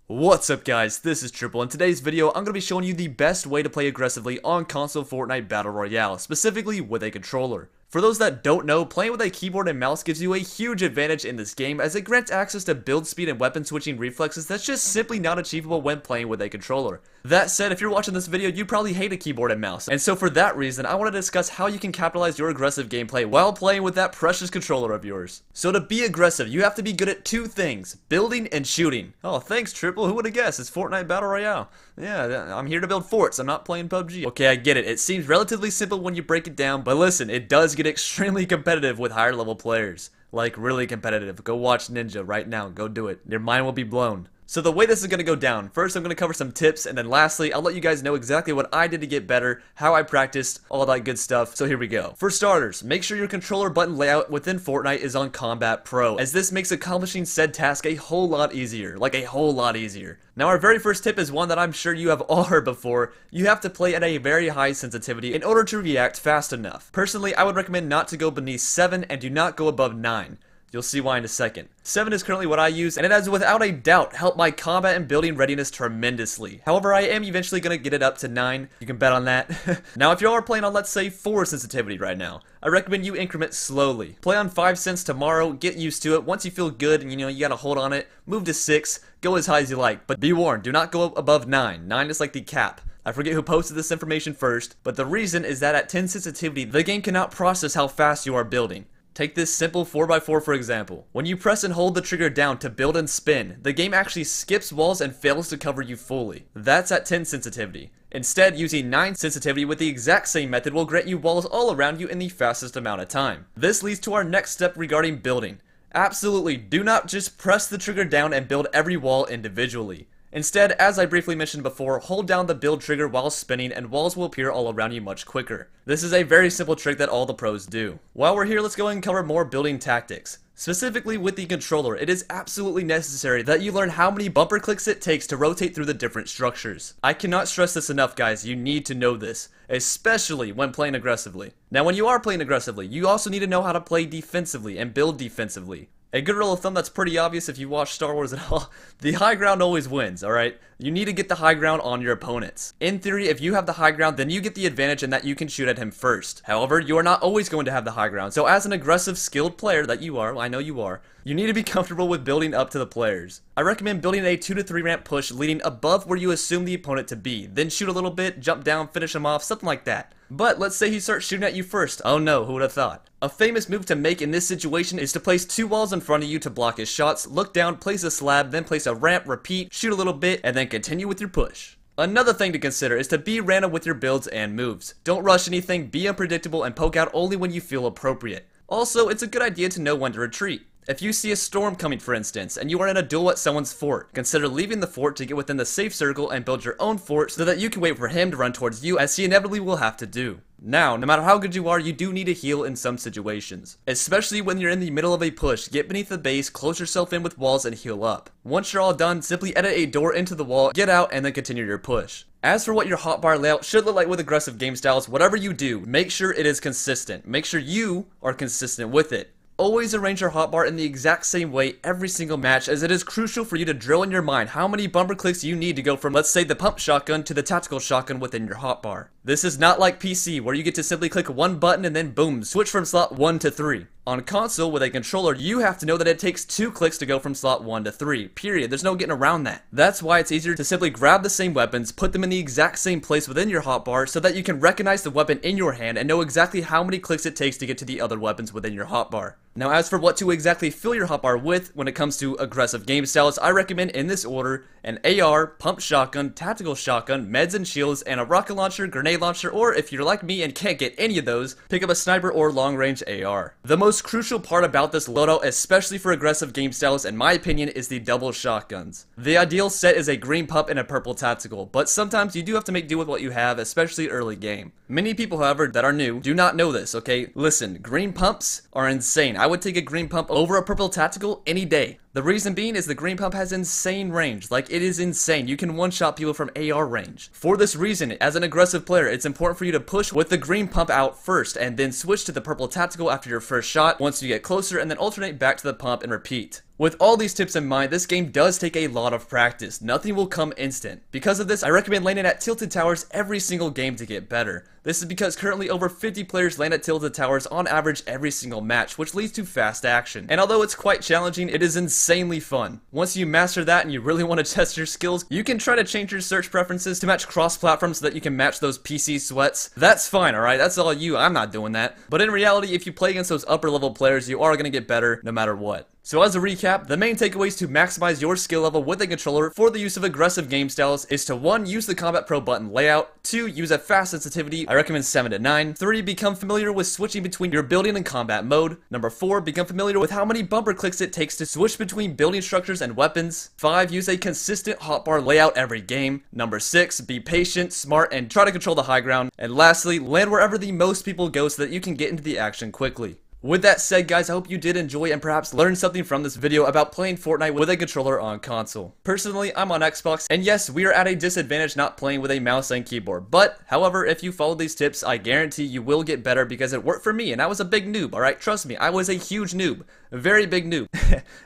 What's up guys, this is Triple. In today's video, I'm going to be showing you the best way to play aggressively on console Fortnite Battle Royale, specifically with a controller. For those that don't know, playing with a keyboard and mouse gives you a huge advantage in this game as it grants access to build speed and weapon switching reflexes that's just simply not achievable when playing with a controller. That said, if you're watching this video, you probably hate a keyboard and mouse, and so for that reason, I want to discuss how you can capitalize your aggressive gameplay while playing with that precious controller of yours. So to be aggressive, you have to be good at two things: building and shooting. Oh, thanks Triple, who would have guessed? It's Fortnite Battle Royale. Yeah, I'm here to build forts, I'm not playing PUBG. Okay, I get it, it seems relatively simple when you break it down, but listen, it does get extremely competitive with higher level players. Like, really competitive. Go watch Ninja right now, go do it. Your mind will be blown. So the way this is going to go down, first I'm going to cover some tips, and then lastly, I'll let you guys know exactly what I did to get better, how I practiced, all that good stuff, so here we go. For starters, make sure your controller button layout within Fortnite is on Combat Pro, as this makes accomplishing said task a whole lot easier, like a whole lot easier. Now our very first tip is one that I'm sure you have all heard before: you have to play at a very high sensitivity in order to react fast enough. Personally, I would recommend not to go beneath 7 and do not go above 9. You'll see why in a second. 7 is currently what I use, and it has without a doubt helped my combat and building readiness tremendously. However, I am eventually going to get it up to 9. You can bet on that. Now, if you are playing on, let's say, 4 sensitivity right now, I recommend you increment slowly. Play on 5 cents tomorrow, get used to it. Once you feel good and you gotta hold on it, move to 6, go as high as you like. But be warned, do not go above 9. 9 is like the cap. I forget who posted this information first, but the reason is that at 10 sensitivity, the game cannot process how fast you are building. Take this simple 4x4 for example. When you press and hold the trigger down to build and spin, the game actually skips walls and fails to cover you fully. That's at 10 sensitivity. Instead, using 9 sensitivity with the exact same method will grant you walls all around you in the fastest amount of time. This leads to our next step regarding building. Absolutely, do not just press the trigger down and build every wall individually. Instead, as I briefly mentioned before, hold down the build trigger while spinning and walls will appear all around you much quicker. This is a very simple trick that all the pros do. While we're here, let's go ahead and cover more building tactics. Specifically with the controller, it is absolutely necessary that you learn how many bumper clicks it takes to rotate through the different structures. I cannot stress this enough guys, you need to know this, especially when playing aggressively. Now when you are playing aggressively, you also need to know how to play defensively and build defensively. A good rule of thumb that's pretty obvious if you watch Star Wars at all: the high ground always wins, alright? You need to get the high ground on your opponents. In theory, if you have the high ground, then you get the advantage in that you can shoot at him first. However, you are not always going to have the high ground, so as an aggressive, skilled player that you are, I know you are, you need to be comfortable with building up to the players. I recommend building a 2 to 3 ramp push leading above where you assume the opponent to be, then shoot a little bit, jump down, finish him off, something like that. But let's say he starts shooting at you first. Oh no, who would have thought? A famous move to make in this situation is to place 2 walls in front of you to block his shots, look down, place a slab, then place a ramp, repeat, shoot a little bit, and then continue with your push. Another thing to consider is to be random with your builds and moves. Don't rush anything, be unpredictable, and poke out only when you feel appropriate. Also, it's a good idea to know when to retreat. If you see a storm coming, for instance, and you are in a duel at someone's fort, consider leaving the fort to get within the safe circle and build your own fort so that you can wait for him to run towards you, as he inevitably will have to do. Now, no matter how good you are, you do need to heal in some situations. Especially when you're in the middle of a push, get beneath the base, close yourself in with walls, and heal up. Once you're all done, simply edit a door into the wall, get out, and then continue your push. As for what your hotbar layout should look like with aggressive game styles, whatever you do, make sure it is consistent. Make sure you are consistent with it. Always arrange your hotbar in the exact same way every single match, as it is crucial for you to drill in your mind how many bumper clicks you need to go from, let's say, the pump shotgun to the tactical shotgun within your hotbar. This is not like PC, where you get to simply click one button and then boom, switch from slot 1 to 3. On console, with a controller, you have to know that it takes 2 clicks to go from slot 1 to 3, period. There's no getting around that. That's why it's easier to simply grab the same weapons, put them in the exact same place within your hotbar, so that you can recognize the weapon in your hand and know exactly how many clicks it takes to get to the other weapons within your hotbar. Now as for what to exactly fill your hotbar with when it comes to aggressive game styles, I recommend in this order: an AR, pump shotgun, tactical shotgun, meds and shields, and a rocket launcher, grenade launcher, or if you're like me and can't get any of those, pick up a sniper or long range AR. The most crucial part about this loadout, especially for aggressive game styles, in my opinion, is the double shotguns. The ideal set is a green pump and a purple tactical, but sometimes you do have to make do with what you have, especially early game. Many people, however, that are new do not know this, okay? Listen, green pumps are insane. I would take a green pump over a purple tactical any day. The reason being is the green pump has insane range. Like, it is insane. You can one-shot people from AR range. For this reason, as an aggressive player, it's important for you to push with the green pump out first, and then switch to the purple tactical after your first shot once you get closer, and then alternate back to the pump and repeat. With all these tips in mind, this game does take a lot of practice. Nothing will come instant. Because of this, I recommend landing at tilted towers every single game to get better. This is because currently over 50 players land at tilted towers on average every single match, which leads to fast action. And although it's quite challenging, it is insanely fun. Once you master that and you really want to test your skills, you can try to change your search preferences to match cross-platform so that you can match those PC sweats. That's fine, alright? That's all you. I'm not doing that. But in reality, if you play against those upper level players, you are going to get better no matter what. So as a recap, the main takeaways to maximize your skill level with a controller for the use of aggressive game styles is to 1. Use the Combat Pro button layout, 2. Use a fast sensitivity, I recommend 7 to 9, 3. Become familiar with switching between your building and combat mode, number 4. Become familiar with how many bumper clicks it takes to switch between building structures and weapons, 5. Use a consistent hotbar layout every game, number 6. Be patient, smart, and try to control the high ground, and lastly, land wherever the most people go so that you can get into the action quickly. With that said, guys, I hope you did enjoy and perhaps learn something from this video about playing Fortnite with a controller on console. Personally, I'm on Xbox, and yes, we are at a disadvantage not playing with a mouse and keyboard. But, however, if you follow these tips, I guarantee you will get better because it worked for me, and I was a big noob, alright? Trust me, I was a huge noob. A very big noob.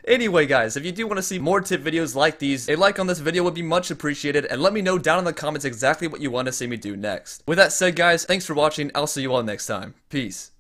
Anyway, guys, if you do want to see more tip videos like these, a like on this video would be much appreciated, and let me know down in the comments exactly what you want to see me do next. With that said, guys, thanks for watching. I'll see you all next time. Peace.